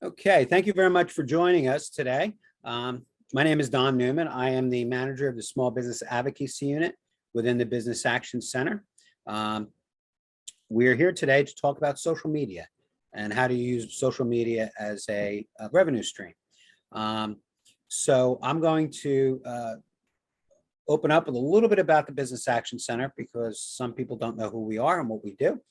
Okay, thank you very much for joining us today. My name is Don Newman. I am the manager of the Small Business Advocacy Unit within the Business Action Center. We're here today to talk about social media and how to use social media as a revenue stream. So I'm going to open up with a little bit about the Business Action Center because some people don't know who we are and what we do.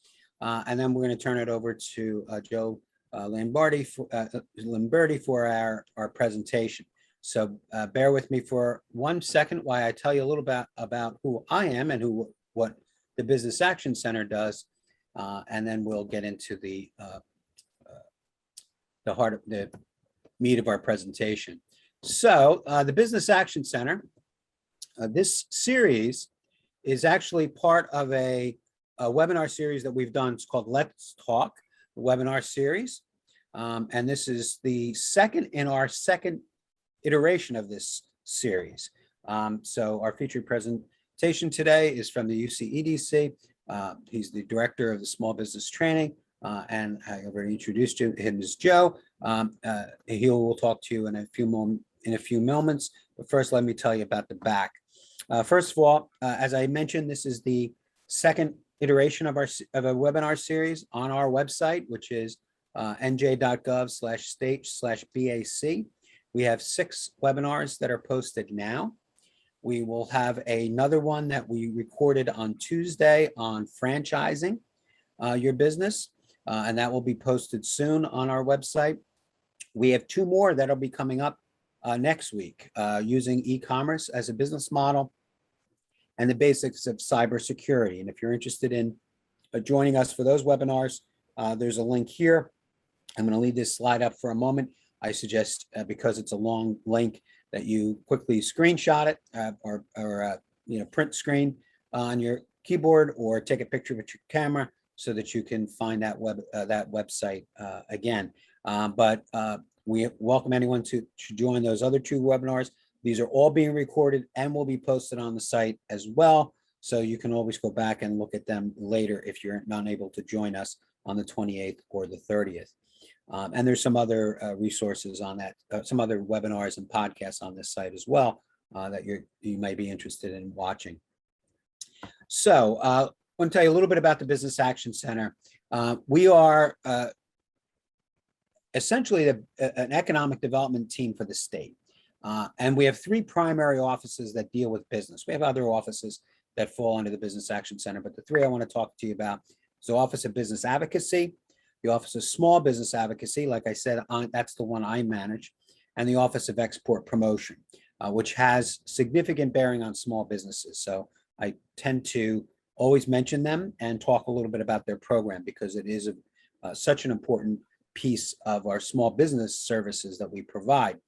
And then we're going to turn it over to Joe Lamberti for our presentation. So bear with me for 1 second while I tell you a little bit about who I am and what the Business Action Center does, and then we'll get into the heart of the meat of our presentation. So the Business Action Center, this series is actually part of a webinar series that we've done. It's called Let's Talk, the webinar series. And this is the second in our second iteration of this series. So our featured presentation today is from the UCEDC. He's the director of the small business training, and I already introduced him as Joe. He will talk to you in a few moments, but first let me tell you about the back. First of all, as I mentioned, this is the second iteration of a webinar series on our website, which is nj.gov/state/BAC. We have 6 webinars that are posted now. We will have another one that we recorded on Tuesday on franchising your business, and that will be posted soon on our website. We have 2 more that'll be coming up next week, using e-commerce as a business model and the basics of cybersecurity. And if you're interested in joining us for those webinars, there's a link here. I'm going to leave this slide up for a moment. I suggest, because it's a long link, that you quickly screenshot it or print screen on your keyboard or take a picture with your camera so that you can find that website again. But we welcome anyone to join those other 2 webinars. These are all being recorded and will be posted on the site as well. So you can always go back and look at them later if you're not able to join us on the 28th or the 30th. And there's some other resources on that, some other webinars and podcasts on this site as well that you may be interested in watching. So I want to tell you a little bit about the Business Action Center. We are essentially an economic development team for the state. And we have 3 primary offices that deal with business. We have other offices that fall under the Business Action Center, but the 3 I want to talk to you about is the Office of Business Advocacy, the Office of Small Business Advocacy, like I said, that's the one I manage, and the Office of Export Promotion, which has significant bearing on small businesses. So I tend to always mention them and talk a little bit about their program because it is such an important piece of our small business services that we provide.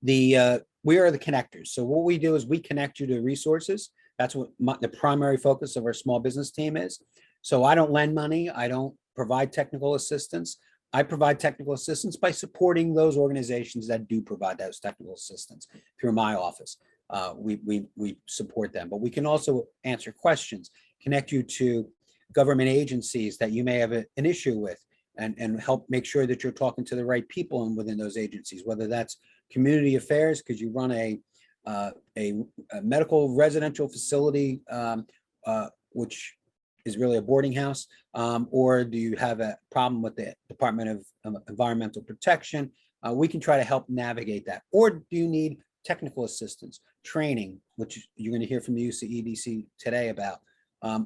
We are the connectors. So what we do is we connect you to resources. That's what the primary focus of our small business team is. So I don't lend money. I don't provide technical assistance. I provide technical assistance by supporting those organizations that do provide those technical assistance through my office. We support them, but we can also answer questions, connect you to government agencies that you may have an issue with, and help make sure that you're talking to the right people within those agencies, whether that's community affairs, because you run a medical residential facility, which is really a boarding house, or do you have a problem with the Department of Environmental Protection? We can try to help navigate that. Or do you need technical assistance, training, which you're going to hear from the UCEDC today about,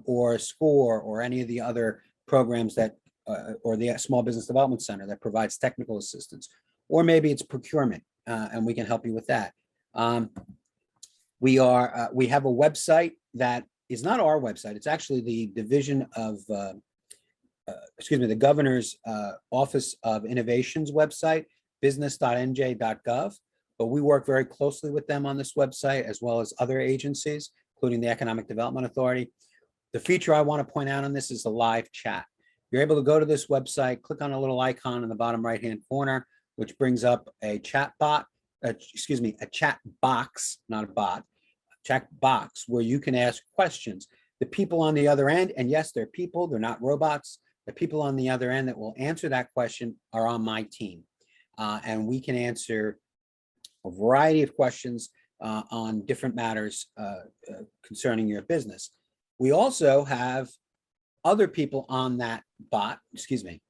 or SCORE, or any of the other programs that, or the Small Business Development Center that provides technical assistance, or maybe it's procurement, and we can help you with that. We have a website that is not our website. It's actually the division of, the Governor's Office of Innovation's website, business.nj.gov. But we work very closely with them on this website, as well as other agencies, including the Economic Development Authority. The feature I want to point out on this is the live chat. You're able to go to this website, click on a little icon in the bottom right-hand corner, which brings up a chat bot, a chat box, not a bot, chat box where you can ask questions. The people on the other end, and yes, they're people, they're not robots, the people on the other end that will answer that question are on my team. And we can answer a variety of questions on different matters concerning your business. We also have other people on that bot, excuse me,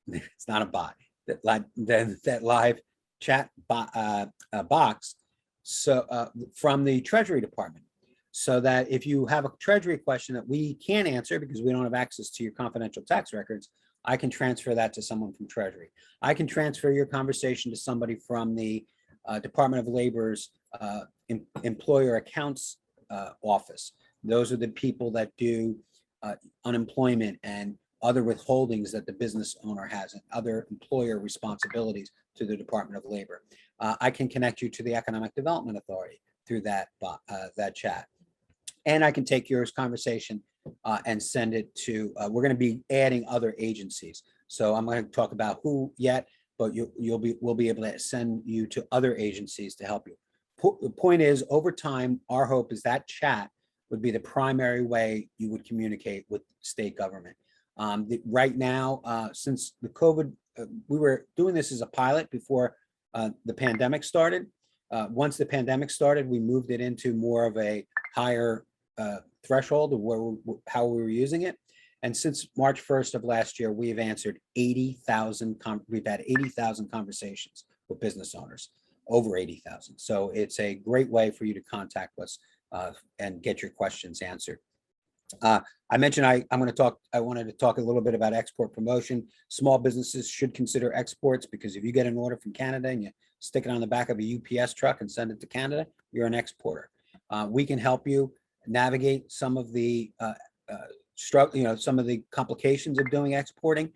it's not a bot, that live chat box, so from the Treasury Department, so that if you have a Treasury question that we can't answer because we don't have access to your confidential tax records, I can transfer that to someone from Treasury. I can transfer your conversation to somebody from the Department of Labor's employer accounts office. Those are the people that do unemployment and other withholdings that the business owner has and other employer responsibilities to the Department of Labor. I can connect you to the Economic Development Authority through that chat. And I can take your conversation and send it to, we're going to be adding other agencies. So I'm going to talk about who yet, but we'll be able to send you to other agencies to help you. The point is, over time, our hope is that chat would be the primary way you would communicate with state government. Right now, since the COVID, we were doing this as a pilot before the pandemic started. Once the pandemic started, we moved it into more of a higher threshold of how we were using it. And since March 1st of last year, we have answered 80,000, we've had 80,000 conversations with business owners, over 80,000. So it's a great way for you to contact us and get your questions answered. I mentioned I wanted to talk a little bit about export promotion. Small businesses should consider exports, because if you get an order from Canada and you stick it on the back of a UPS truck and send it to Canada, you're an exporter. We can help you navigate some of the some of the complications of doing exporting,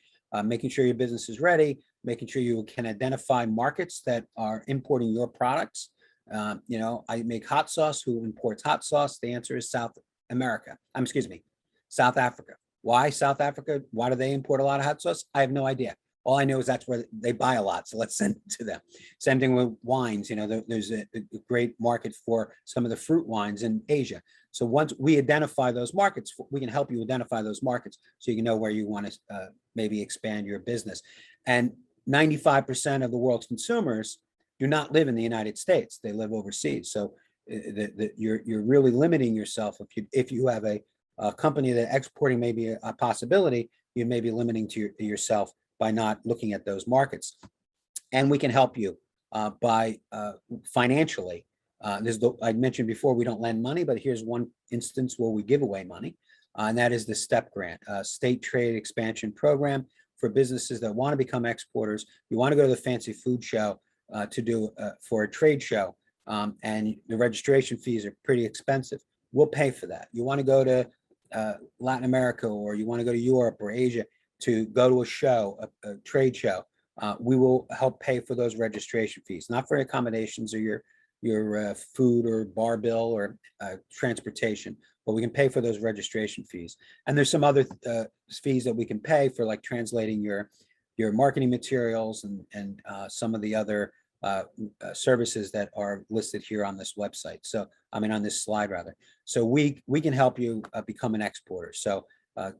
making sure your business is ready, making sure you can identify markets that are importing your products. I make hot sauce. Who imports hot sauce? The answer is South Africa. Why South Africa? Why do they import a lot of hot sauce? I have no idea. All I know is that's where they buy a lot. So let's send it to them. Same thing with wines. There's a great market for some of the fruit wines in Asia. So once we identify those markets, we can help you identify those markets so you can know where you want to maybe expand your business. And 95% of the world's consumers do not live in the United States. They live overseas. So you're really limiting yourself if you have a company that exporting may be a possibility. You may be limiting to yourself by not looking at those markets. And we can help you by financially. I mentioned before, we don't lend money, but here's one instance where we give away money, and that is the STEP grant, State Trade Expansion Program for businesses that want to become exporters. You want to go to the fancy food show for a trade show, and the registration fees are pretty expensive. We'll pay for that. You want to go to Latin America, or you want to go to Europe or Asia to go to a show, a trade show, we will help pay for those registration fees, not for accommodations or your food or bar bill or transportation, but we can pay for those registration fees. And there's some other fees that we can pay for, like translating your marketing materials and some of the other services that are listed here on this website. So, on this slide rather. So we can help you become an exporter. So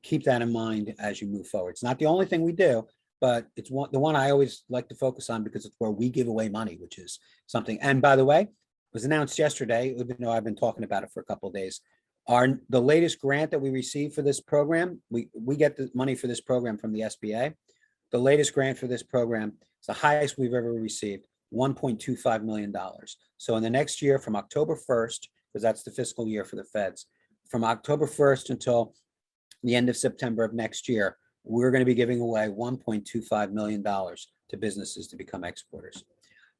keep that in mind as you move forward. It's not the only thing we do, but it's the one I always like to focus on, because it's where we give away money, which is something. And by the way, it was announced yesterday, even though I've been talking about it for a couple of days. The latest grant that we received for this program, we get the money for this program from the SBA. The latest grant for this program is the highest we've ever received, $1.25 million. So in the next year, from October 1st, because that's the fiscal year for the feds, from October 1st until the end of September of next year, we're going to be giving away $1.25 million to businesses to become exporters.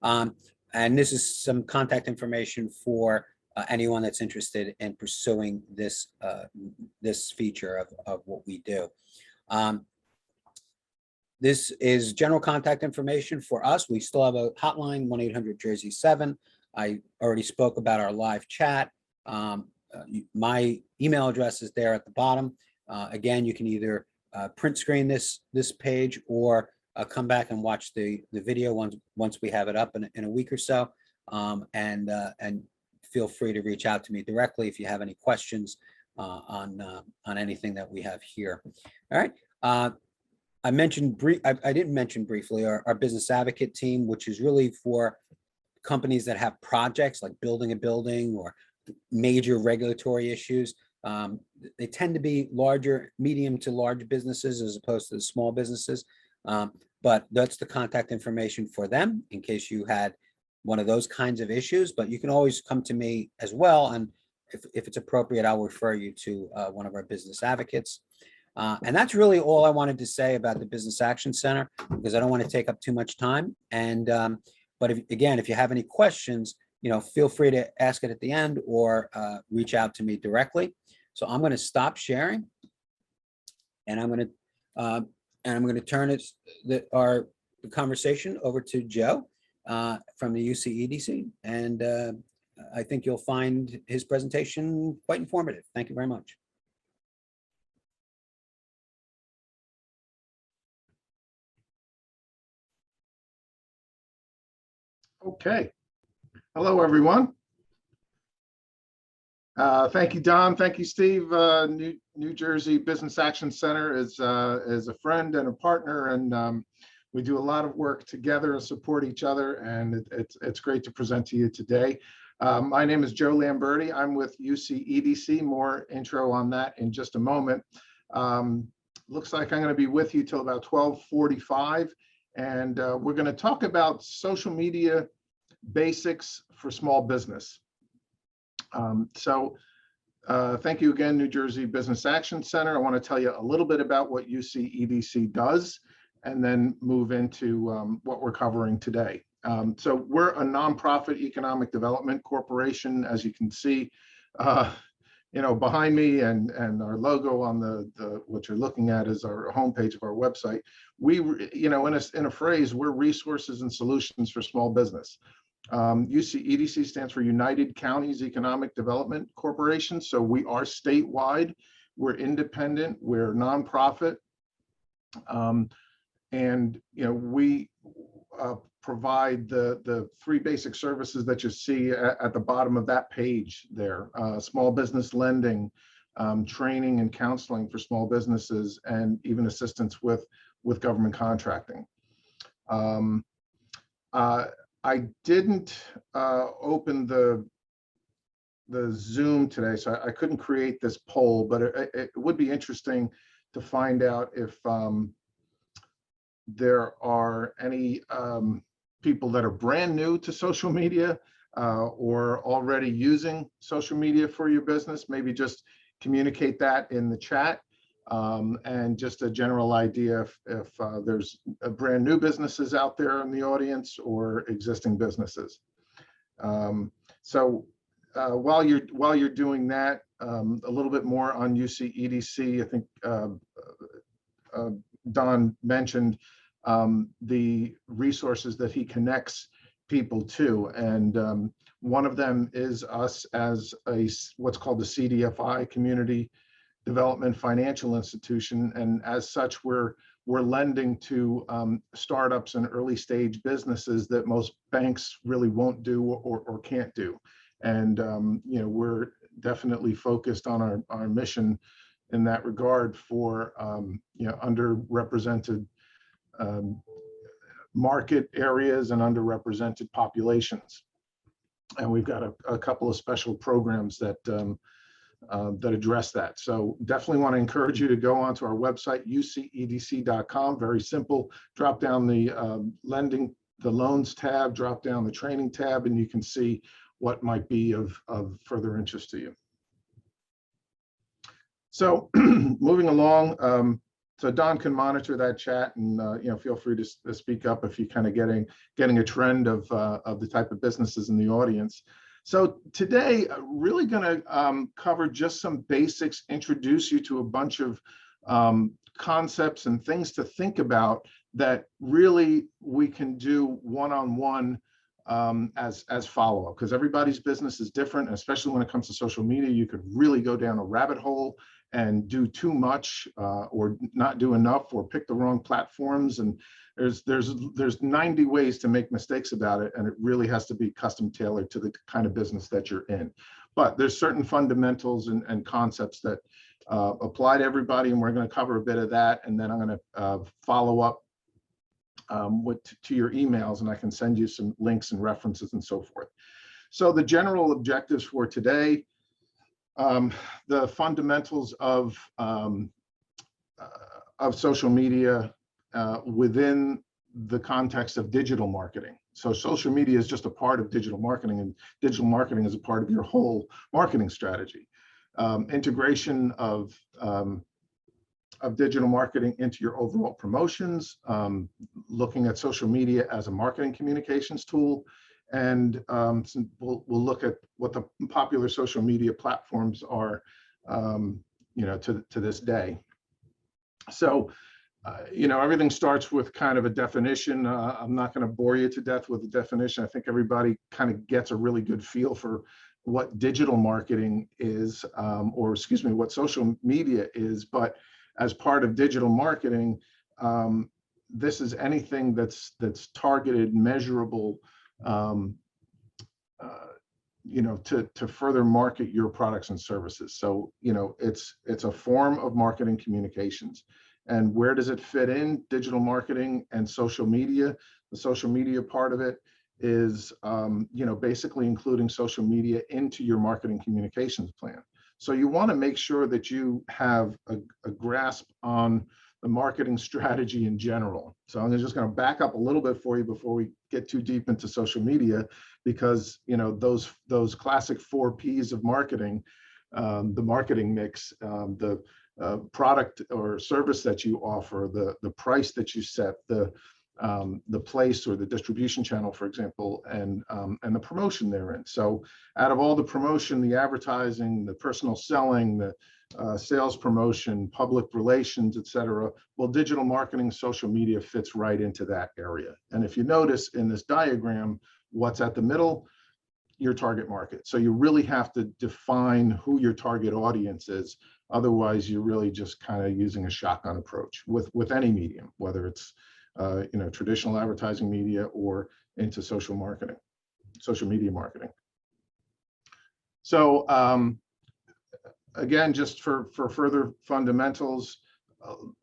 And this is some contact information for anyone that's interested in pursuing this feature of what we do. This is general contact information for us. We still have a hotline, 1-800-JERSEY-7. I already spoke about our live chat. My email address is there at the bottom. Again, you can either print screen this page, or come back and watch the video once we have it up in a week or so. And feel free to reach out to me directly if you have any questions on anything that we have here. All right. I mentioned I didn't mention briefly our business advocate team, which is really for companies that have projects like building a building or major regulatory issues. They tend to be larger, medium to large businesses as opposed to the small businesses. But that's the contact information for them in case you had one of those kinds of issues. But you can always come to me as well. And if it's appropriate, I'll refer you to one of our business advocates. And that's really all I wanted to say about the Business Action Center, because I don't want to take up too much time. And but if you have any questions, feel free to ask it at the end or reach out to me directly. So I'm going to stop sharing, and I'm going to turn the conversation over to Joe from the UCEDC, and I think you'll find his presentation quite informative. Thank you very much. Okay. Hello, everyone. Thank you, Don. Thank you, Steve. New Jersey Business Action Center is a friend and a partner, and we do a lot of work together and support each other, and it's great to present to you today. My name is Joe Lamberti. I'm with UCEDC. More intro on that in just a moment. Looks like I'm going to be with you till about 12:45. And we're going to talk about social media basics for small business. Thank you again, New Jersey Business Action Center. I want to tell you a little bit about what UCEDC does, and then move into what we're covering today. So we're a nonprofit economic development corporation, as you can see, behind me, and our logo on the what you're looking at is our homepage of our website. We, in a phrase, we're resources and solutions for small business. UCEDC stands for United Counties Economic Development Corporation. So we are statewide, we're independent, we're nonprofit, and we provide the three basic services that you see at the bottom of that page there: small business lending, training and counseling for small businesses, and even assistance with government contracting. I didn't open the Zoom today, so I couldn't create this poll, but it would be interesting to find out if there are any people that are brand new to social media or already using social media for your business. Maybe just communicate that in the chat, and just a general idea if there's brand new businesses out there in the audience or existing businesses. While you're doing that, a little bit more on UCEDC. I think Don mentioned the resources that he connects people to, and one of them is us as what's called the CDFI, Community Development Financial Institution, and as such we're lending to startups and early stage businesses that most banks really won't do or can't do. And we're definitely focused on our mission in that regard for underrepresented market areas and underrepresented populations. And we've got a couple of special programs that address that. So definitely want to encourage you to go onto our website, ucedc.com. Very simple. Drop down the loans tab, drop down the training tab, and you can see what might be of further interest to you. So moving along, so Don can monitor that chat, and feel free to speak up if you're kind of getting a trend of the type of businesses in the audience. So today, really going to cover just some basics, introduce you to a bunch of concepts and things to think about that really we can do one-on-one as follow-up, because everybody's business is different, especially when it comes to social media. You could really go down a rabbit hole and do too much or not do enough or pick the wrong platforms, and there's 90 ways to make mistakes about it, and it really has to be custom tailored to the kind of business that you're in. But there's certain fundamentals and concepts that apply to everybody, and we're going to cover a bit of that, and then I'm going to follow up to your emails, and I can send you some links and references and so forth. So the general objectives for today, the fundamentals of social media within the context of digital marketing. So social media is just a part of digital marketing, and digital marketing is a part of your whole marketing strategy. Integration of digital marketing into your overall promotions, looking at social media as a marketing communications tool, and we'll look at what the popular social media platforms are, to this day. So, everything starts with kind of a definition. I'm not going to bore you to death with the definition. I think everybody kind of gets a really good feel for what digital marketing is, what social media is. But as part of digital marketing, this is anything that's targeted, measurable, to further market your products and services. So, it's a form of marketing communications. And where does it fit in? Digital marketing and social media. The social media part of it is, basically including social media into your marketing communications plan. So you want to make sure that you have a grasp on the marketing strategy in general. So I'm just going to back up a little bit for you before we get too deep into social media, because those classic 4 Ps of marketing, the marketing mix, the product or service that you offer, the price that you set, the place or the distribution channel, for example, and the promotion therein. So out of all the promotion, the advertising, the personal selling, the sales promotion, public relations, et cetera, well, digital marketing, social media fits right into that area. And if you notice in this diagram, what's at the middle? Your target market. So you really have to define who your target audience is. Otherwise, you're really just kind of using a shotgun approach with any medium, whether it's traditional advertising media or into social media marketing. So again, just for further fundamentals,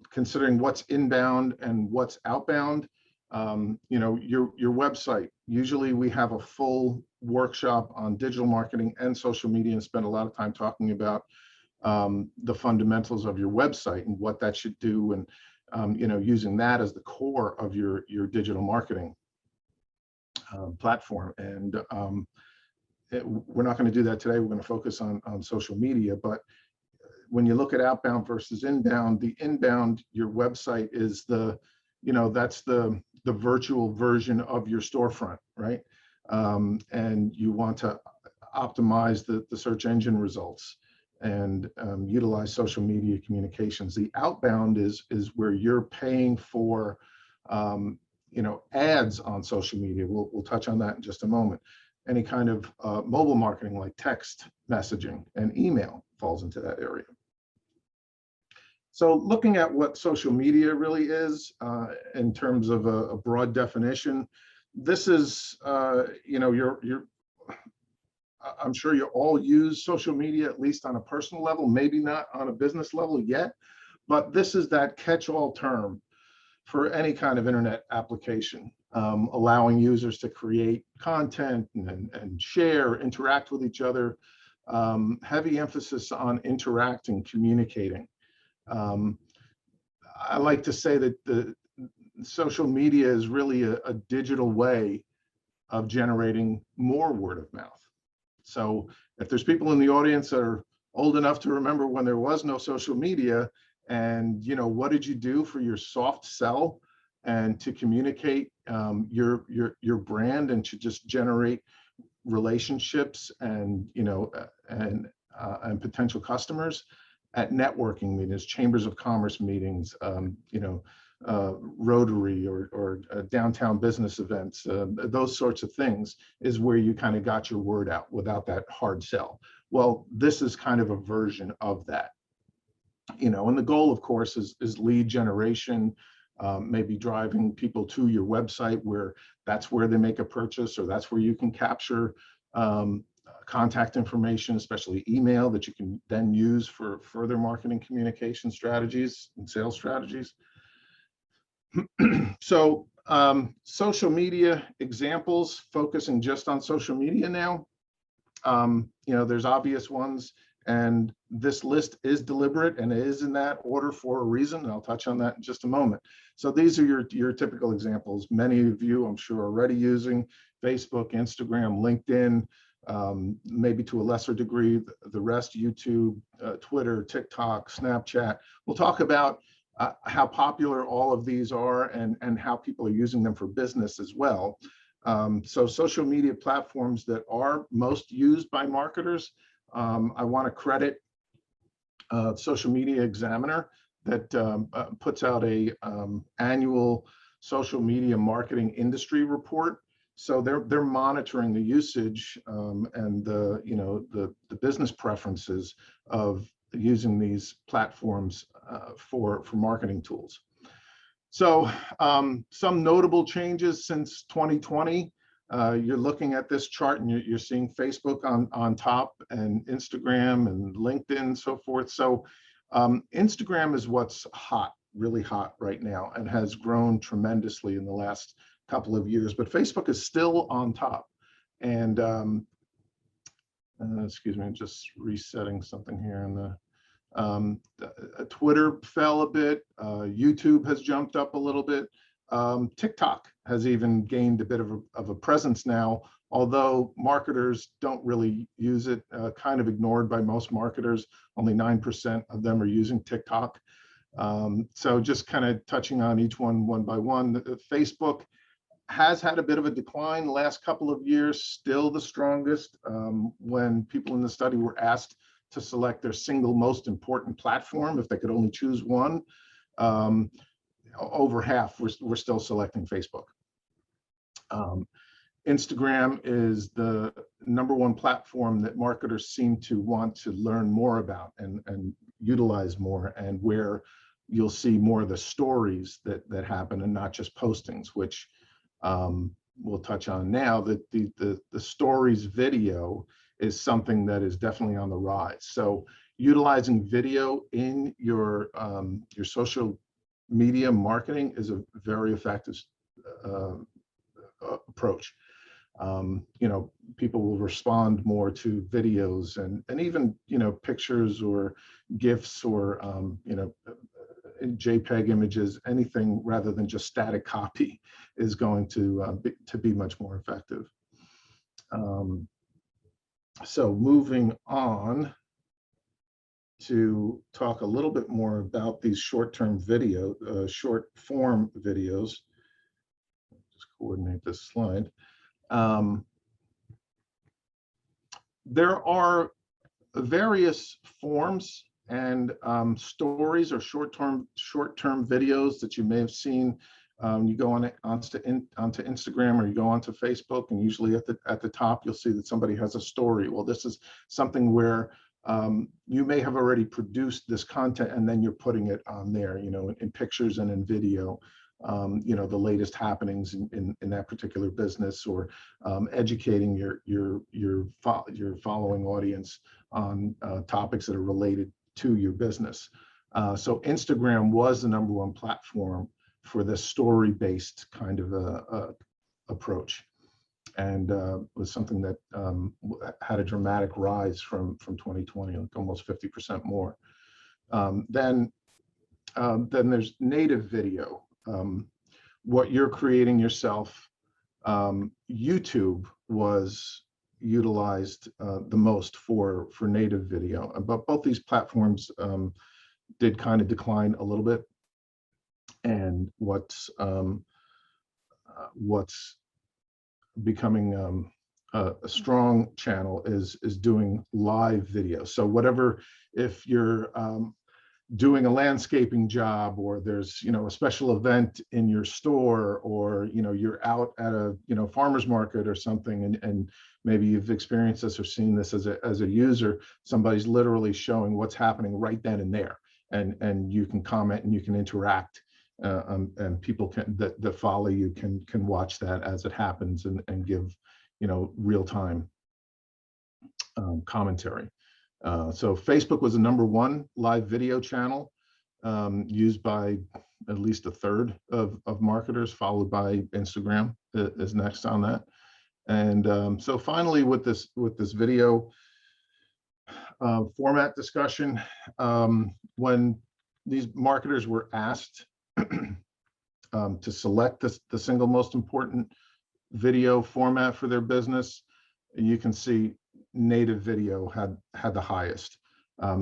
considering what's inbound and what's outbound, your website. Usually we have a full workshop on digital marketing and social media and spend a lot of time talking about the fundamentals of your website and what that should do, and using that as the core of your digital marketing platform. And we're not going to do that today. We're going to focus on social media. But when you look at outbound versus inbound, the inbound, your website is that's the virtual version of your storefront, right? And you want to optimize the search engine results and utilize social media communications. The outbound is where you're paying for ads on social media. We'll touch on that in just a moment. Any kind of mobile marketing like text messaging and email falls into that area. So looking at what social media really is in terms of a broad definition, this is, I'm sure you all use social media, at least on a personal level, maybe not on a business level yet, but this is that catch-all term for any kind of internet application, allowing users to create content and share, interact with each other, heavy emphasis on interacting, communicating. I like to say that the social media is really a digital way of generating more word of mouth. So if there's people in the audience that are old enough to remember when there was no social media, and what did you do for your soft sell and to communicate your brand and to just generate relationships and potential customers at networking meetings, chambers of commerce meetings, Rotary or downtown business events, those sorts of things is where you kind of got your word out without that hard sell. Well, this is kind of a version of that, and the goal, of course, is lead generation, maybe driving people to your website where that's where they make a purchase, or that's where you can capture contact information, especially email, that you can then use for further marketing communication strategies and sales strategies. So social media examples, focusing just on social media now. You know, there's obvious ones, and this list is deliberate and it is in that order for a reason, and I'll touch on that in just a moment. So these are your typical examples. Many of you, I'm sure, are already using Facebook, Instagram, LinkedIn, maybe to a lesser degree, the rest, YouTube, Twitter, TikTok, Snapchat. We'll talk about how popular all of these are and how people are using them for business as well. So social media platforms that are most used by marketers, I want to credit Social Media Examiner that puts out a annual social media marketing industry report. So they're monitoring the usage and the business preferences of using these platforms for marketing tools. So some notable changes since 2020. You're looking at this chart and you're seeing Facebook on top, and Instagram and LinkedIn and so forth. So Instagram is what's hot, really hot right now, and has grown tremendously in the last couple of years, but Facebook is still on top. And excuse me, I'm just resetting something here in the Twitter fell a bit, YouTube has jumped up a little bit, TikTok has even gained a bit of a presence now, although marketers don't really use it, kind of ignored by most marketers. Only 9% of them are using TikTok. So just kind of touching on each one by one. Facebook has had a bit of a decline the last couple of years, still the strongest. When people in the study were asked to select their single most important platform, if they could only choose one, over half were still selecting Facebook. Instagram is the #1 platform that marketers seem to want to learn more about and utilize more, and where you'll see more of the stories that happen and not just postings, which we'll touch on now. That the stories video is something that is definitely on the rise. So utilizing video in your social media marketing is a very effective approach. You know, people will respond more to videos and even, you know, pictures or GIFs or, you know, JPEG images, anything rather than just static copy is going to be much more effective. So moving on to talk a little bit more about these short-term video, short-form videos. Just coordinate this slide. There are various forms and stories or short-term videos that you may have seen. You go onto Instagram or you go onto Facebook, and usually at the top you'll see that somebody has a story. Well, this is something where you may have already produced this content and then you're putting it on there, you know, in pictures and in video, you know, the latest happenings in that particular business, or educating your following audience on topics that are related to your business. So Instagram was the #1 platform for this story-based kind of approach, and was something that had a dramatic rise from 2020, like almost 50% more. Then there's native video, what you're creating yourself. YouTube was utilized the most for native video, but both these platforms did kind of decline a little bit. And what's becoming a strong channel is doing live video. So whatever, if you're doing a landscaping job, or there's, you know, a special event in your store, or, you know, you're out at a, you know, farmer's market or something, and maybe you've experienced this or seen this as a user, somebody's literally showing what's happening right then and there, and you can comment and you can interact. And people that follow you can watch that as it happens and give, you know, real time. commentary. So Facebook was the #1 live video channel used by at least a third of marketers, followed by Instagram is next on that. And so finally, with this video format discussion, when these marketers were asked to select the single most important video format for their business, you can see native video had the highest.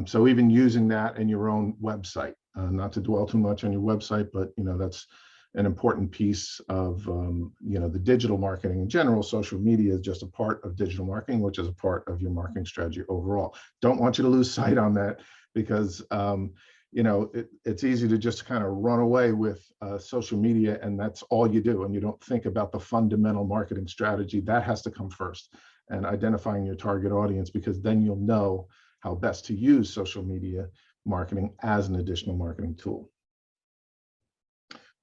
So even using that in your own website, not to dwell too much on your website, but that's an important piece of the digital marketing in general. Social media is just a part of digital marketing, which is a part of your marketing strategy overall. Don't want you to lose sight on that, because it's easy to just kind of run away with social media, and that's all you do, and you don't think about the fundamental marketing strategy. That has to come first, and identifying your target audience, because then you'll know how best to use social media marketing as an additional marketing tool.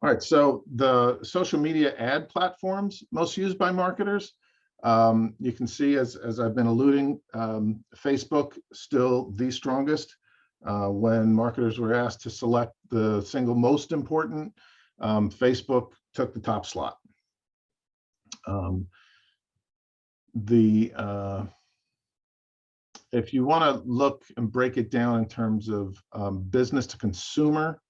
All right, so the social media ad platforms most used by marketers, you can see, as I've been alluding, Facebook still the strongest. When marketers were asked to select the single most important, Facebook took the top slot. If you want to look and break it down in terms of business to consumer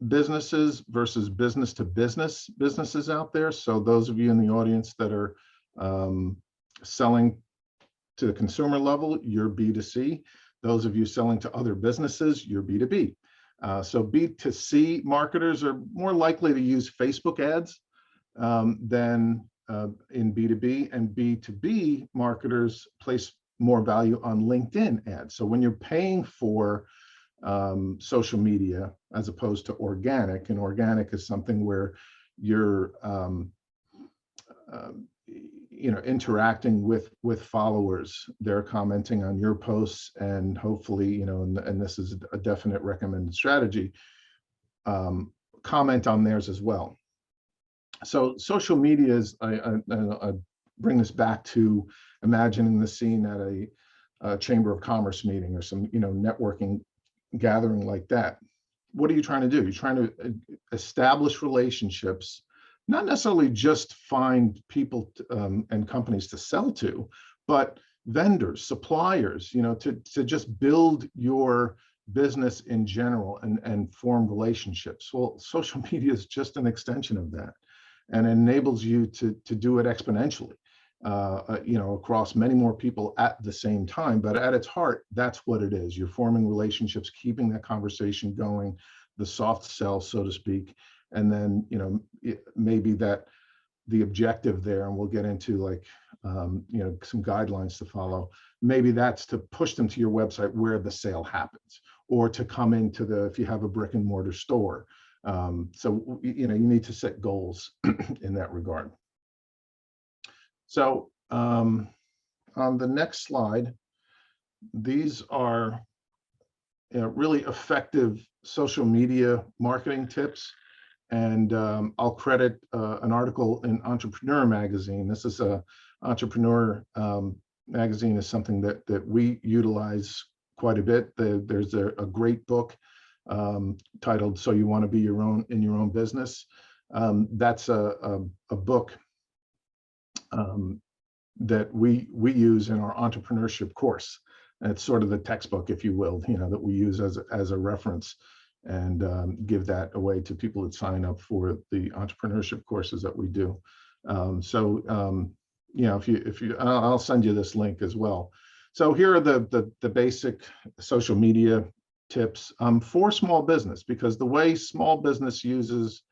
businesses versus business to business businesses out there, so those of you in the audience that are selling to the consumer level, you're B2C. Those of you selling to other businesses, you're B2B. So B2C marketers are more likely to use Facebook ads than in B2B, and B2B marketers place more value on LinkedIn ads. So when you're paying for social media as opposed to organic, and organic is something where you're interacting with followers, they're commenting on your posts, and hopefully, and this is a definite recommended strategy, comment on theirs as well. So social media is, I bring this back to imagining the scene at a Chamber of Commerce meeting or some networking gathering like that. What are you trying to do? You're trying to establish relationships, not necessarily just find people and companies to sell to, but vendors, suppliers, to just build your business in general and form relationships. Well, social media is just an extension of that, and enables you to do it exponentially, across many more people at the same time. But at its heart, that's what it is. You're forming relationships, keeping that conversation going, the soft sell, so to speak. And then, maybe that the objective there, and we'll get into some guidelines to follow. Maybe that's to push them to your website where the sale happens, or to come into if you have a brick and mortar store. So, you need to set goals in that regard. So on the next slide, these are really effective social media marketing tips. And I'll credit an article in Entrepreneur magazine. This is Entrepreneur magazine is something that we utilize quite a bit. There's a great book titled "So You Want to Be in Your Own Business." That's a book that we use in our entrepreneurship course. And it's sort of the textbook, if you will, that we use as a reference, and give that away to people that sign up for the entrepreneurship courses that we do. If you, I'll send you this link as well. So here are the basic social media tips for small business, because the way small business uses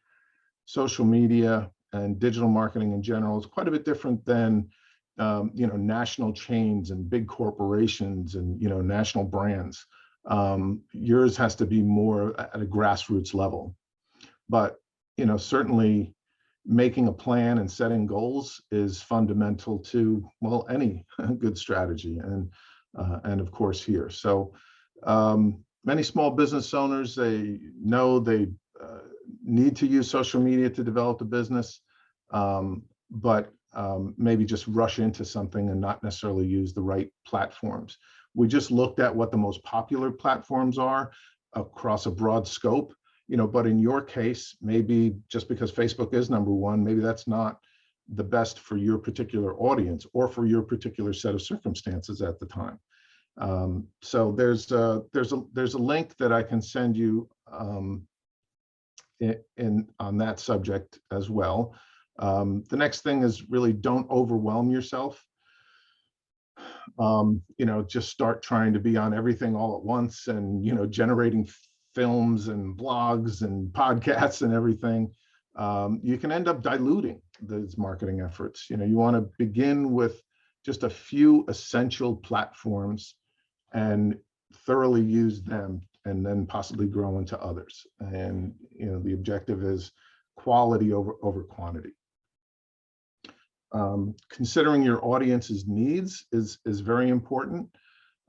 social media and digital marketing in general is quite a bit different than national chains and big corporations and national brands. Yours has to be more at a grassroots level, but certainly making a plan and setting goals is fundamental to, well, any good strategy, and of course here. So many small business owners, they know they need to use social media to develop a business, but maybe just rush into something and not necessarily use the right platforms. We just looked at what the most popular platforms are across a broad scope, but in your case, maybe just because Facebook is number one, maybe that's not the best for your particular audience or for your particular set of circumstances at the time. So there's a link that I can send you on that subject as well. The next thing is really don't overwhelm yourself. Just start trying to be on everything all at once and, generating films and blogs and podcasts and everything. You can end up diluting those marketing efforts. You want to begin with just a few essential platforms and thoroughly use them, and then possibly grow into others. And, the objective is quality over quantity. Considering your audience's needs is very important.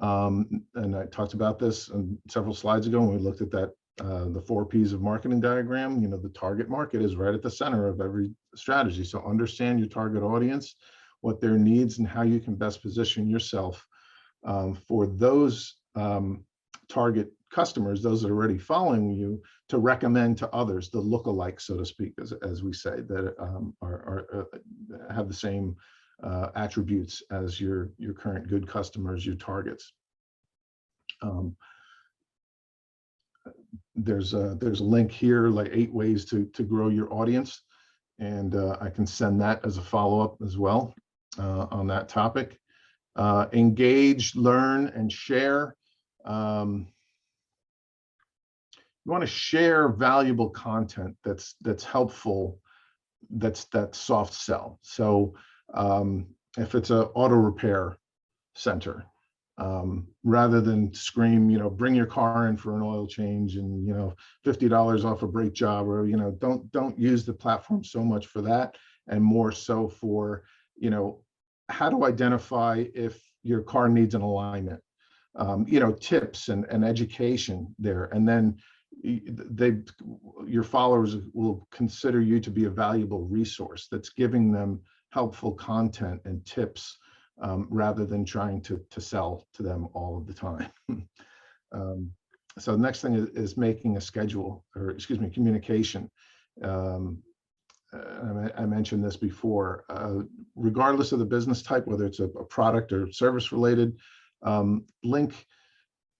And I talked about this several slides ago when we looked at that, the 4 Ps of marketing diagram. The target market is right at the center of every strategy. So understand your target audience, what their needs, and how you can best position yourself for those target customers, those that are already following you, to recommend to others, the lookalikes, so to speak, as we say, that have the same attributes as your current good customers, your targets. There's a link here, like 8 ways to grow your audience, and I can send that as a follow-up as well on that topic. Engage, learn, and share. You want to share valuable content that's helpful, that's that soft sell. So if it's an auto repair center, rather than scream, bring your car in for an oil change and, $50 off a brake job, or, don't use the platform so much for that, and more so for, how to identify if your car needs an alignment, tips and education there. And then your followers will consider you to be a valuable resource that's giving them helpful content and tips, rather than trying to sell to them all of the time. So the next thing is making a schedule, or excuse me, communication. I mentioned this before, regardless of the business type, whether it's a product or service related, link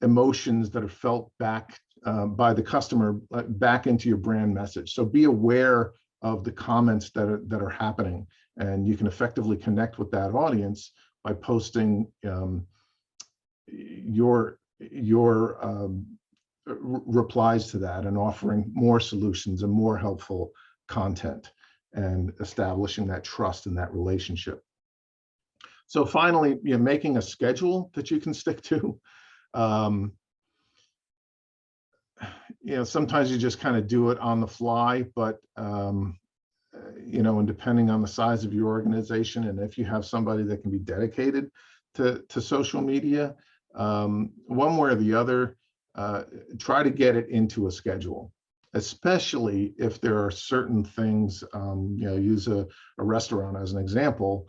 emotions that are felt back by the customer back into your brand message. So be aware of the comments that are happening, and you can effectively connect with that audience by posting your replies to that, and offering more solutions and more helpful content, and establishing that trust in that relationship. So finally, making a schedule that you can stick to. Sometimes you just kind of do it on the fly, but and depending on the size of your organization, and if you have somebody that can be dedicated to social media, one way or the other, try to get it into a schedule, especially if there are certain things. Use a restaurant as an example.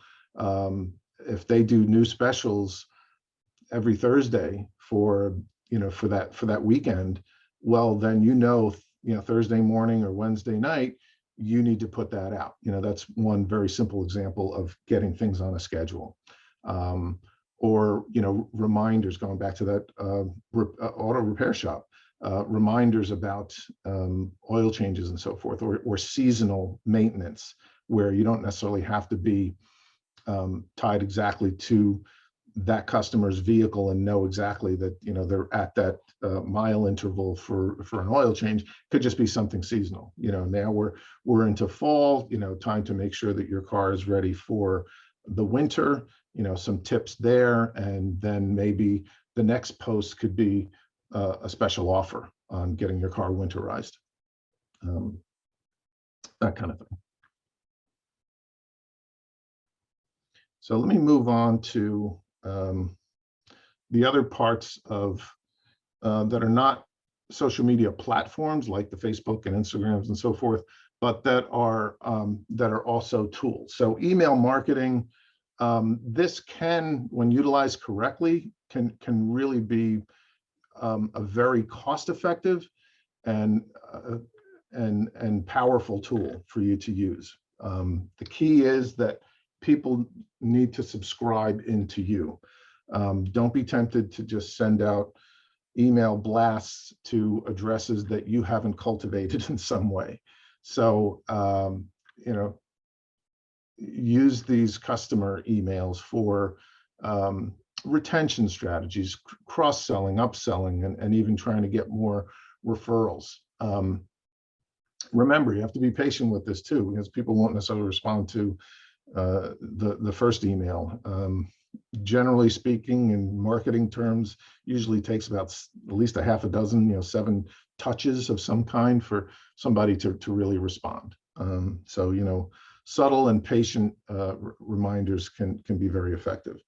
If they do new specials every Thursday for that weekend, well, then Thursday morning or Wednesday night, you need to put that out. That's one very simple example of getting things on a schedule. Or reminders, going back to that auto repair shop, reminders about oil changes and so forth, or seasonal maintenance, where you don't necessarily have to be tied exactly to that customer's vehicle and know exactly that they're at that mile interval for an oil change. Could just be something seasonal. Now we're into fall, time to make sure that your car is ready for the winter. Some tips there, and then maybe the next post could be a special offer on getting your car winterized, that kind of thing. So let me move on to the other parts of that are not social media platforms like the Facebook and Instagrams and so forth, but that are also tools. So email marketing, this can, when utilized correctly, can really be a very cost-effective and powerful tool for you to use. The key is that people need to subscribe into you. Don't be tempted to just send out email blasts to addresses that you haven't cultivated in some way. So, you know, use these customer emails for retention strategies, cross-selling, upselling, and even trying to get more referrals. Remember, you have to be patient with this too, because people won't necessarily respond to the first email. Generally speaking, in marketing terms, usually takes about at least a half a dozen, 7 touches of some kind for somebody to really respond. So, subtle and patient reminders can be very effective.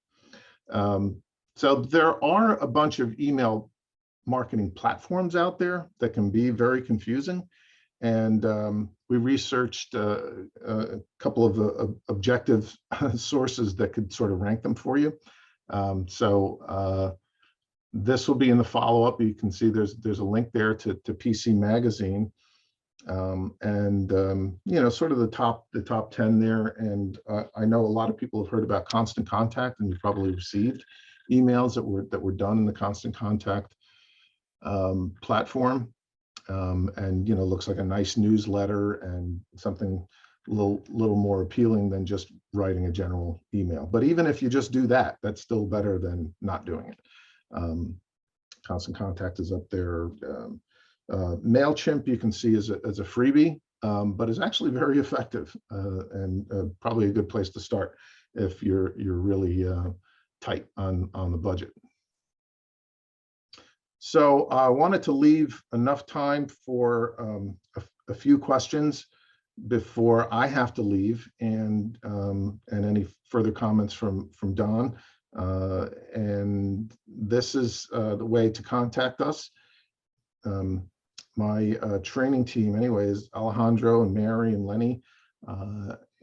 So there are a bunch of email marketing platforms out there that can be very confusing. And we researched a couple of objective sources that could sort of rank them for you. This will be in the follow-up. You can see there's a link there to PC Magazine, sort of the top 10 there. And I know a lot of people have heard about Constant Contact, and you've probably received emails that were done in the Constant Contact platform. Looks like a nice newsletter and something a little more appealing than just writing a general email. But even if you just do that, that's still better than not doing it. Constant Contact is up there. MailChimp you can see as a freebie, but is actually very effective and probably a good place to start if you're really tight on the budget. So I wanted to leave enough time for a few questions before I have to leave, and any further comments from Don. And this is the way to contact us. My training team, anyway, is Alejandro and Mary and Lenny,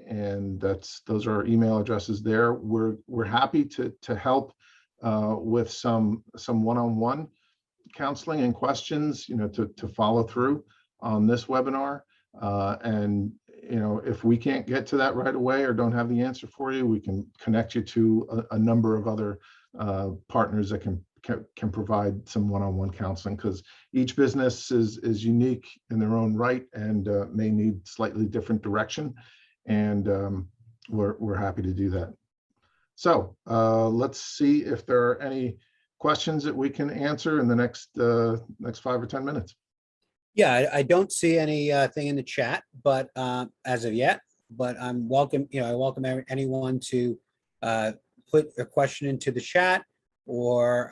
and those are our email addresses there. We're happy to help with some one-on-one counseling and questions, to follow through on this webinar. And if we can't get to that right away or don't have the answer for you, we can connect you to a number of other partners that can provide some one-on-one counseling, because each business is unique in their own right and may need slightly different direction. And we're happy to do that. So let's see if there are any questions that we can answer in the next 5 or 10 minutes. Yeah, I don't see anything in the chat, but as of yet, but I'm welcome. I welcome anyone to put a question into the chat, or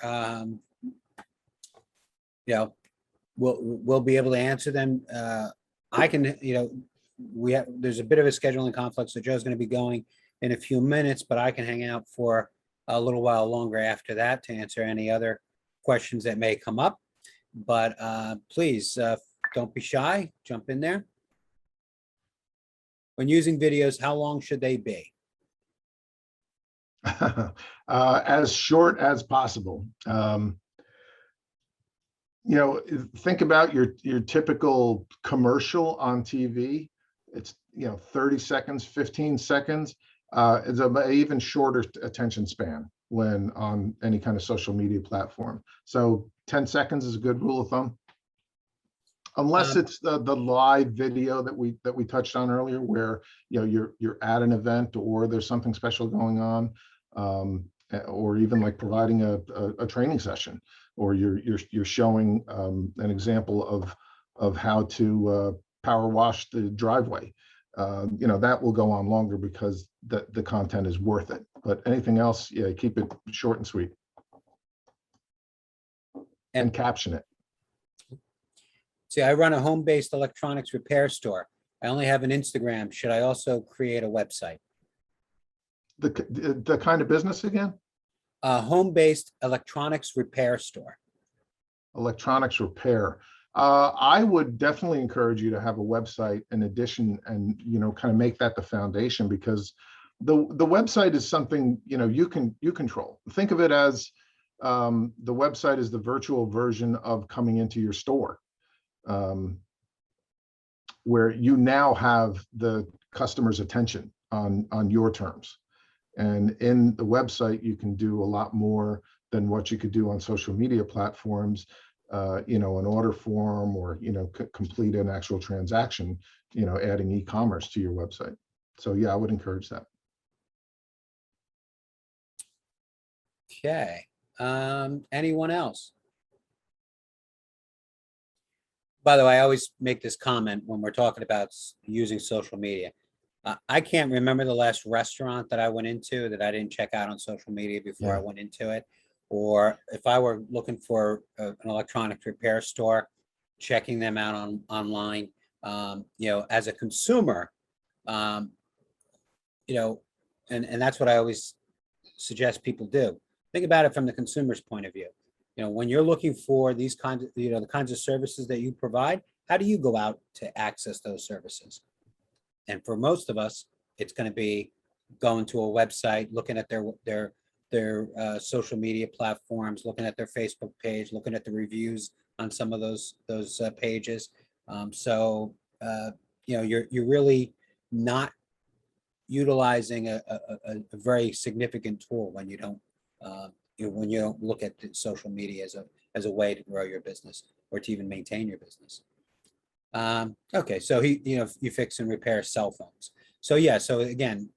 we'll be able to answer them. I can, there's a bit of a scheduling conflict, so Joe's going to be going in a few minutes, but I can hang out for a little while longer after that to answer any other questions that may come up. But please don't be shy, jump in there. When using videos, how long should they be? As short as possible. Think about your typical commercial on TV. It's 30 seconds, 15 seconds. It's an even shorter attention span when on any kind of social media platform. So 10 seconds is a good rule of thumb, unless it's the live video that we touched on earlier, where you're at an event or there's something special going on, or even like providing a training session, or you're showing an example of how to power wash the driveway. That will go on longer because the content is worth it. But anything else, keep it short and sweet, and caption it. See, I run a home-based electronics repair store. I only have an Instagram. Should I also create a website? The kind of business again? A home-based electronics repair store. Electronics repair. I would definitely encourage you to have a website in addition, and kind of make that the foundation, because the website is something you control. Think of it as the website is the virtual version of coming into your store, where you now have the customer's attention on your terms. And in the website, you can do a lot more than what you could do on social media platforms, an order form, or, complete an actual transaction, adding e-commerce to your website. So yeah, I would encourage that. Okay. Anyone else? By the way, I always make this comment when we're talking about using social media. I can't remember the last restaurant that I went into that I didn't check out on social media before I went into it. Or if I were looking for an electronic repair store, checking them out online. As a consumer, and that's what I always suggest people do. Think about it from the consumer's point of view. When you're looking for these kinds of, the kinds of services that you provide, how do you go out to access those services? And for most of us, it's going to be going to a website, looking at their social media platforms, looking at their Facebook page, looking at the reviews on some of those pages. You're really not utilizing a very significant tool when you don't look at the social media as a way to grow your business or to even maintain your business. Okay, so you fix and repair cell phones. So yeah, so again,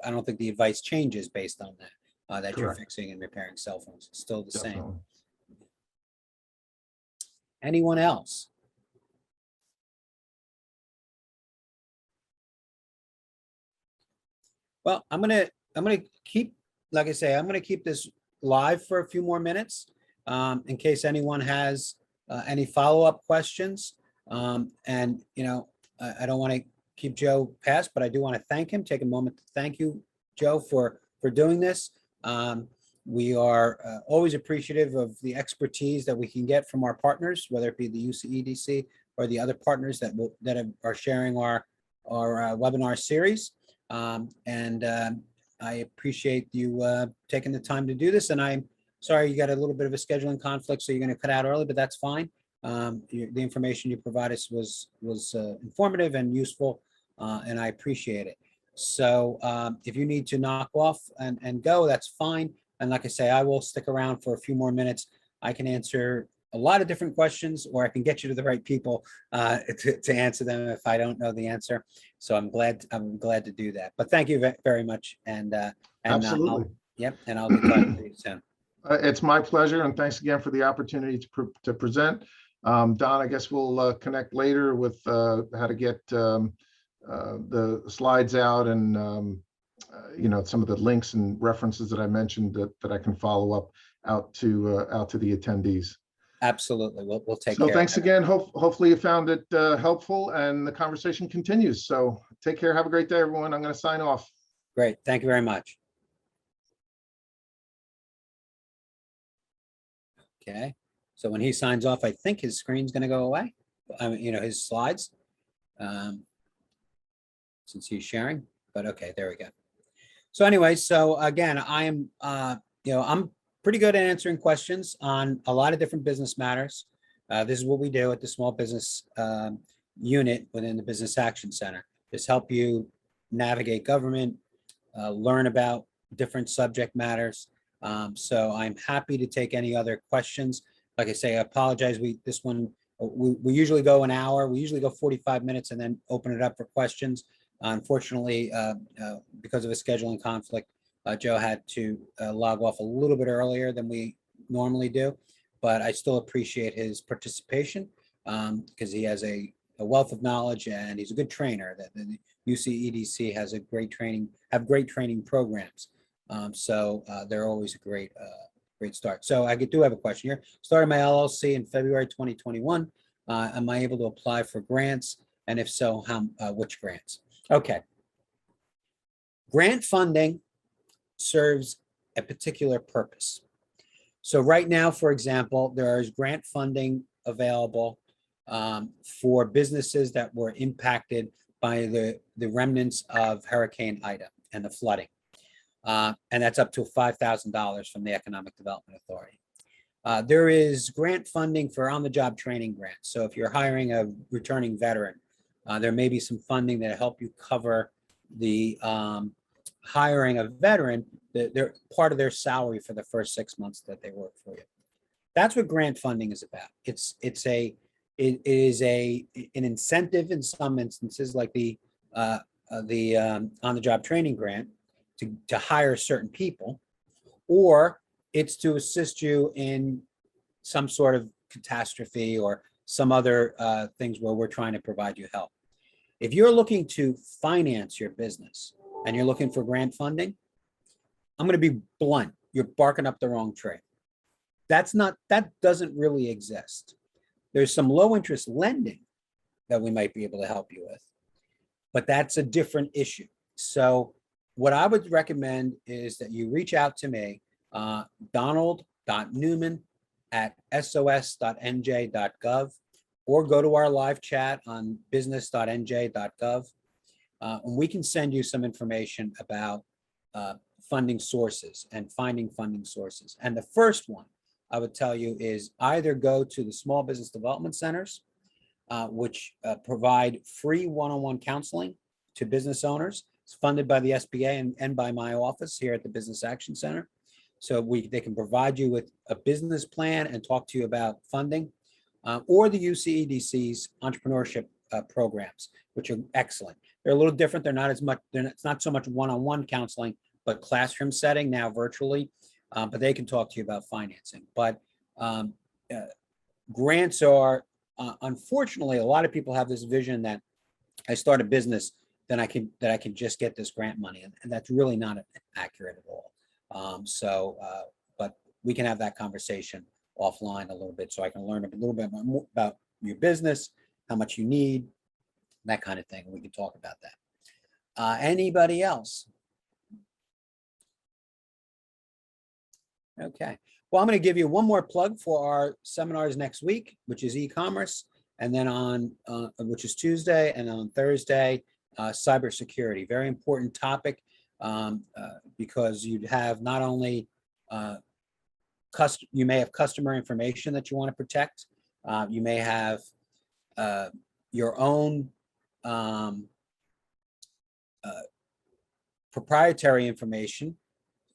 I don't think the advice changes based on that, that you're fixing and repairing cell phones. It's still the same. Anyone else? Well, I'm gonna keep, like I say, I'm gonna keep this live for a few more minutes, in case anyone has any follow-up questions. I don't want to keep Joe past, but I do want to thank him, take a moment to thank you, Joe, for doing this. We are always appreciative of the expertise that we can get from our partners, whether it be the UCEDC or the other partners that are sharing our webinar series. I appreciate you taking the time to do this. And I'm sorry you got a little bit of a scheduling conflict, so you're going to cut out early, but that's fine. The information you provided us was informative and useful, and I appreciate it. So if you need to knock off and go, that's fine. And like I say, I will stick around for a few more minutes. I can answer a lot of different questions, or I can get you to the right people to answer them if I don't know the answer. So I'm glad to do that. But thank you very much. And Absolutely. And I'll be talking to you soon. It's my pleasure, and thanks again for the opportunity to present. Don, I guess we'll connect later with how to get the slides out, and some of the links and references that I mentioned that I can follow up out to the attendees. Absolutely, we'll take so care. So thanks again. Hopefully you found it helpful, and the conversation continues. So take care. Have a great day, everyone. I'm going to sign off. Great. Thank you very much. Okay. So when he signs off, I think his screen's going to go away. I mean, his slides, since he's sharing. But okay, there we go. So anyway, so again, I am, I'm pretty good at answering questions on a lot of different business matters. This is what we do at the Small Business Unit within the Business Action Center. Just help you navigate government, learn about different subject matters. So I'm happy to take any other questions. Like I say, I apologize. We usually go an hour. We usually go 45 minutes and then open it up for questions. Unfortunately, because of a scheduling conflict, Joe had to log off a little bit earlier than we normally do, but I still appreciate his participation because he has a wealth of knowledge and he's a good trainer. That the UCEDC has great training programs. So they're always a great start. So I do have a question here. Started my LLC in February 2021. Am I able to apply for grants? And if so, which grants? Okay. Grant funding serves a particular purpose. So right now, for example, there is grant funding available for businesses that were impacted by the remnants of Hurricane Ida and the flooding. And that's up to $5,000 from the Economic Development Authority. There is grant funding for on-the-job training grants. So if you're hiring a returning veteran, there may be some funding that help you cover the hiring a veteran, they're part of their salary for the first 6 months that they work for you. That's what grant funding is about. It is an incentive in some instances, like the on-the-job training grant, to hire certain people, or it's to assist you in some sort of catastrophe or some other things where we're trying to provide you help. If you're looking to finance your business and you're looking for grant funding, I'm going to be blunt. You're barking up the wrong tree. That doesn't really exist. There's some low interest lending that we might be able to help you with, but that's a different issue. So what I would recommend is that you reach out to me, donald.newman@sos.nj.gov, or go to our live chat on business.nj.gov. And we can send you some information about funding sources and finding funding sources. And the first one I would tell you is either go to the small business development centers, which provide free one-on-one counseling to business owners. It's funded by the SBA and by my office here at the Business Action Center. So they can provide you with a business plan and talk to you about funding, or the UCEDC's entrepreneurship programs, which are excellent. They're a little different. They're not as much, it's not so much one-on-one counseling, but classroom setting now virtually, but they can talk to you about financing. But grants are, unfortunately, a lot of people have this vision that I start a business, then I can just get this grant money, and that's really not accurate at all. But we can have that conversation offline a little bit, so I can learn a little bit more about your business, how much you need, that kind of thing. We can talk about that. Anybody else? Okay. Well, I'm going to give you one more plug for our seminars next week, which is e-commerce, and then on which is Tuesday, and on Thursday, cybersecurity. Very important topic, because you'd have not only you may have customer information that you want to protect. You may have your own proprietary information,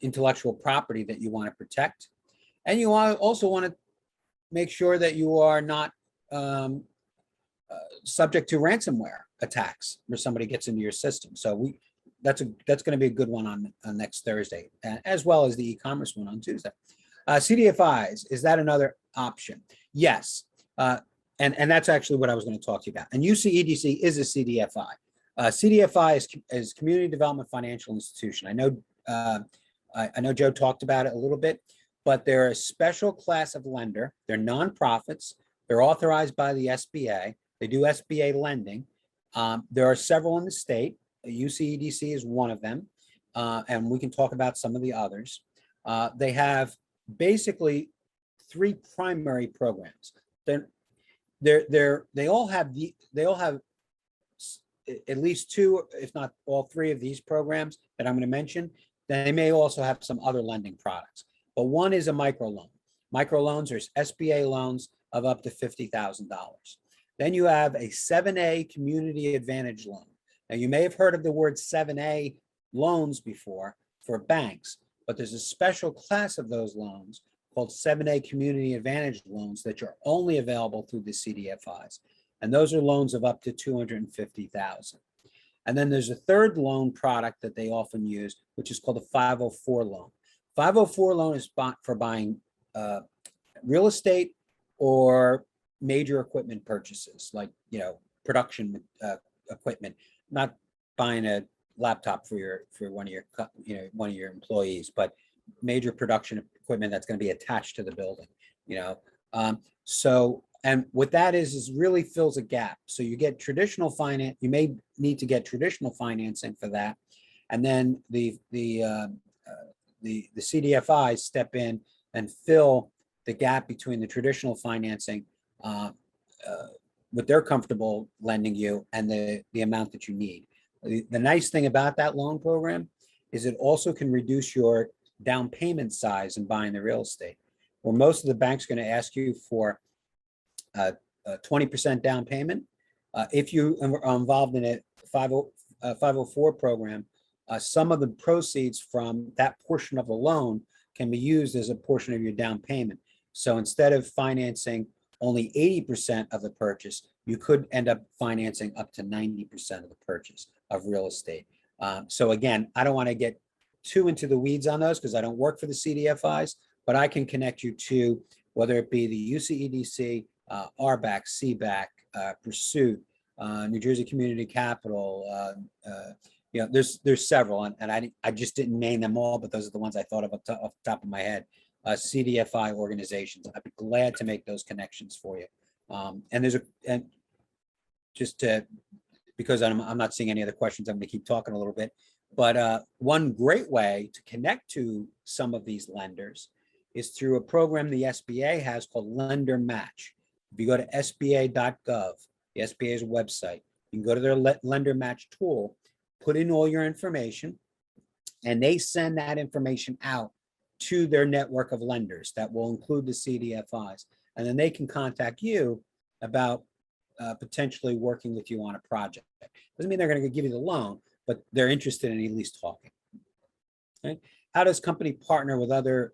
intellectual property that you want to protect. And you also want to make sure that you are not subject to ransomware attacks where somebody gets into your system. So that's going to be a good one on next Thursday, as well as the e-commerce one on Tuesday. CDFIs, is that another option? Yes. And that's actually what I was going to talk to you about. And UCEDC is a CDFI. CDFI is Community Development Financial Institution. I know Joe talked about it a little bit, but they're a special class of lender. They're nonprofits. They're authorized by the SBA. They do SBA lending. There are several in the state. UCEDC is one of them, and we can talk about some of the others. They have basically three primary programs. They all have at least two, if not all three of these programs that I'm going to mention. They may also have some other lending products, but one is a microloan. Microloans are SBA loans of up to $50,000. Then you have a 7A Community Advantage loan. Now, you may have heard of the word 7A loans before for banks, but there's a special class of those loans called 7A Community Advantage loans that are only available through the CDFIs. And those are loans of up to $250,000. And then there's a third loan product that they often use, which is called a 504 loan. 504 loan is for buying real estate or major equipment purchases, like, production equipment, not buying a laptop for one of your employees, but major production equipment that's going to be attached to the building, and what that is really fills a gap. So you get traditional finance, you may need to get traditional financing for that. And then the CDFIs step in and fill the gap between the traditional financing what they're comfortable lending you and the amount that you need. The nice thing about that loan program is it also can reduce your down payment size in buying the real estate. Where most of the banks are going to ask you for a 20% down payment. If you are involved in a 504 program, some of the proceeds from that portion of the loan can be used as a portion of your down payment. So instead of financing only 80% of the purchase, you could end up financing up to 90% of the purchase of real estate. So again, I don't want to get too into the weeds on those because I don't work for the CDFIs, but I can connect you to whether it be the UCEDC, RBAC, CBAC, Pursuit, New Jersey Community Capital. There's several, and I just didn't name them all, but those are the ones I thought of off the top of my head. CDFI organizations. I'd be glad to make those connections for you. Because I'm not seeing any other questions, I'm going to keep talking a little bit. But one great way to connect to some of these lenders is through a program the SBA has called Lender Match. If you go to sba.gov, the SBA's website, you can go to their Lender Match tool, put in all your information, and they send that information out to their network of lenders that will include the CDFIs. And then they can contact you about potentially working with you on a project. Doesn't mean they're going to give you the loan, but they're interested in at least talking. Okay. How does company partner with other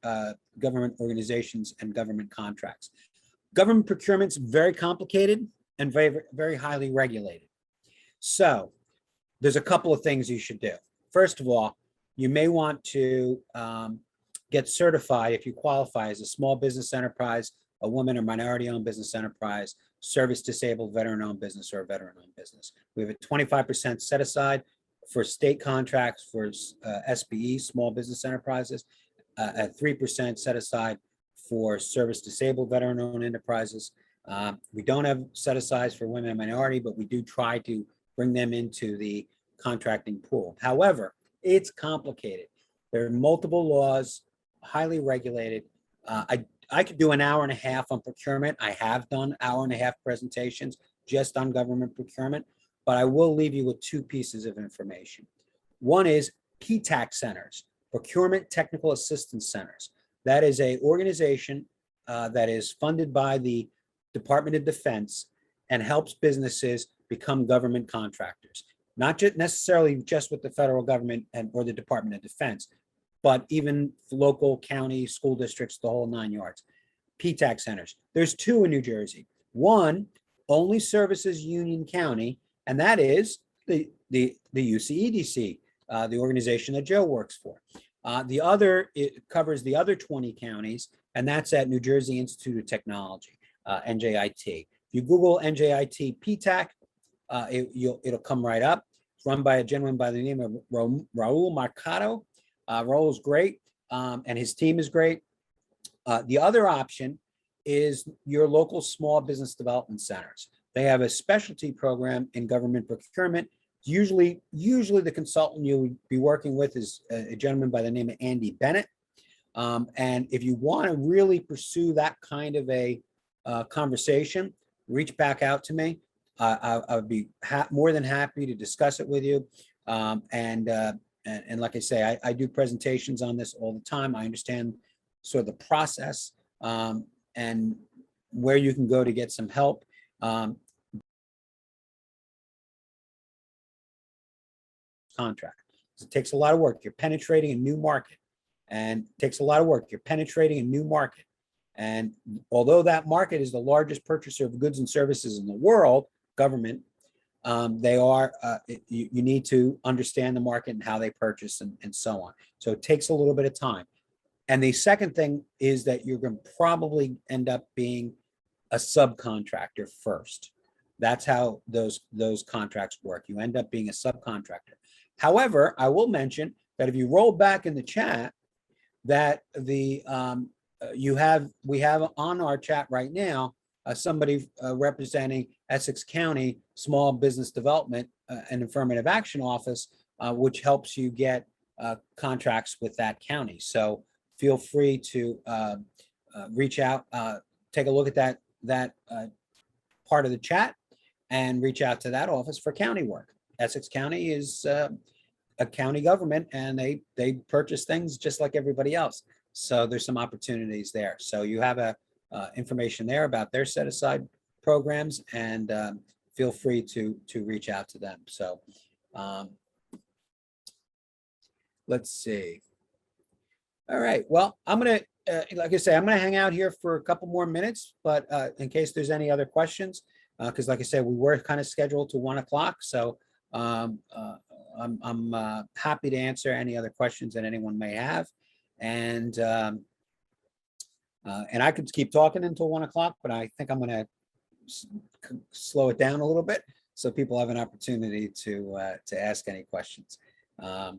government organizations and government contracts? Government procurement's very complicated and very, very highly regulated. So there's a couple of things you should do. First of all, you may want to get certified if you qualify as a small business enterprise, a woman or minority-owned business enterprise, service disabled, veteran-owned business, or veteran-owned business. We have a 25% set aside for state contracts for SBE, small business enterprises, at 3% set aside for service disabled, veteran-owned enterprises. We don't have set asides for women and minority, but we do try to bring them into the contracting pool. However, it's complicated. There are multiple laws, highly regulated. I could do an hour and a half on procurement. I have done hour and a half presentations just on government procurement, but I will leave you with two pieces of information. One is PTAC centers, Procurement Technical Assistance Centers. That is an organization that is funded by the Department of Defense and helps businesses become government contractors. Not just necessarily just with the federal government or the Department of Defense, but even local, county, school districts, the whole 9 yards. PTAC centers. There's two in New Jersey. One only services Union County, and that is the UCEDC, the organization that Joe works for. The other, it covers the other 20 counties, and that's at New Jersey Institute of Technology, NJIT. If you Google NJIT PTAC, it'll come right up. It's run by a gentleman by the name of Raul Marcato. Raul is great, and his team is great. The other option is your local small business development centers. They have a specialty program in government procurement. Usually the consultant you'll be working with is a gentleman by the name of Andy Bennett. And if you want to really pursue that kind of a conversation, reach back out to me. I would be more than happy to discuss it with you. And like I say, I do presentations on this all the time. I understand sort of the process and where you can go to get some help. Contract. It takes a lot of work. You're penetrating a new market, and it takes a lot of work. You're penetrating a new market. And although that market is the largest purchaser of goods and services in the world, government, you need to understand the market and how they purchase and so on. So it takes a little bit of time. And the second thing is that you're going to probably end up being a subcontractor first. That's how those contracts work. You end up being a subcontractor. However, I will mention that if you roll back in the chat, that we have on our chat right now somebody representing Essex County Small Business Development and Affirmative Action Office, which helps you get contracts with that county. So feel free to reach out, take a look at that part of the chat, and reach out to that office for county work. Essex County is a county government, and they purchase things just like everybody else. So there's some opportunities there. So you have information there about their set aside programs, and feel free to reach out to them. So let's see. All right. Well, I'm gonna like I say, I'm gonna hang out here for a couple more minutes, but in case there's any other questions, because like I said, we were kind of scheduled to 1 o'clock. So I'm happy to answer any other questions that anyone may have, and I could keep talking until 1 o'clock, but I think I'm going to slow it down a little bit so people have an opportunity to ask any questions. All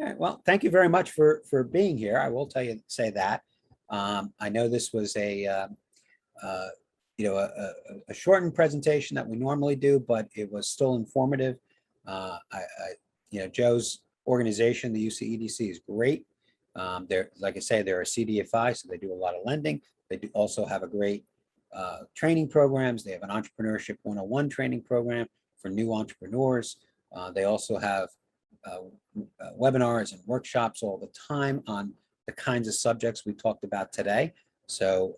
right, well, thank you very much for being here. I will say that. I know this was a shortened presentation that we normally do, but it was still informative. Joe's organization, the UCEDC, is great. They're, like I say, they're a CDFI, so they do a lot of lending. They do also have a great training programs. They have an Entrepreneurship 101 training program for new entrepreneurs. They also have webinars and workshops all the time on the kinds of subjects we talked about today. So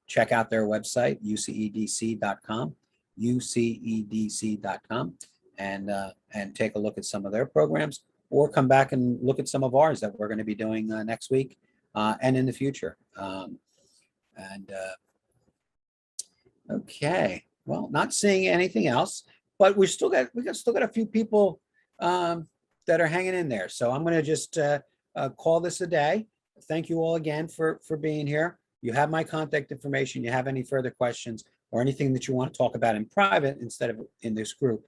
check out their website, ucedc.com, ucedc.com, and take a look at some of their programs, or come back and look at some of ours that we're going to be doing next week and in the future. Okay, well, not seeing anything else, but we still got a few people that are hanging in there. So I'm going to just call this a day. Thank you all again for being here. You have my contact information. You have any further questions or anything that you want to talk about in private instead of in this group,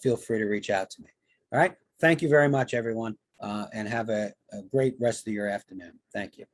feel free to reach out to me. All right. Thank you very much, everyone, and have a great rest of your afternoon. Thank you.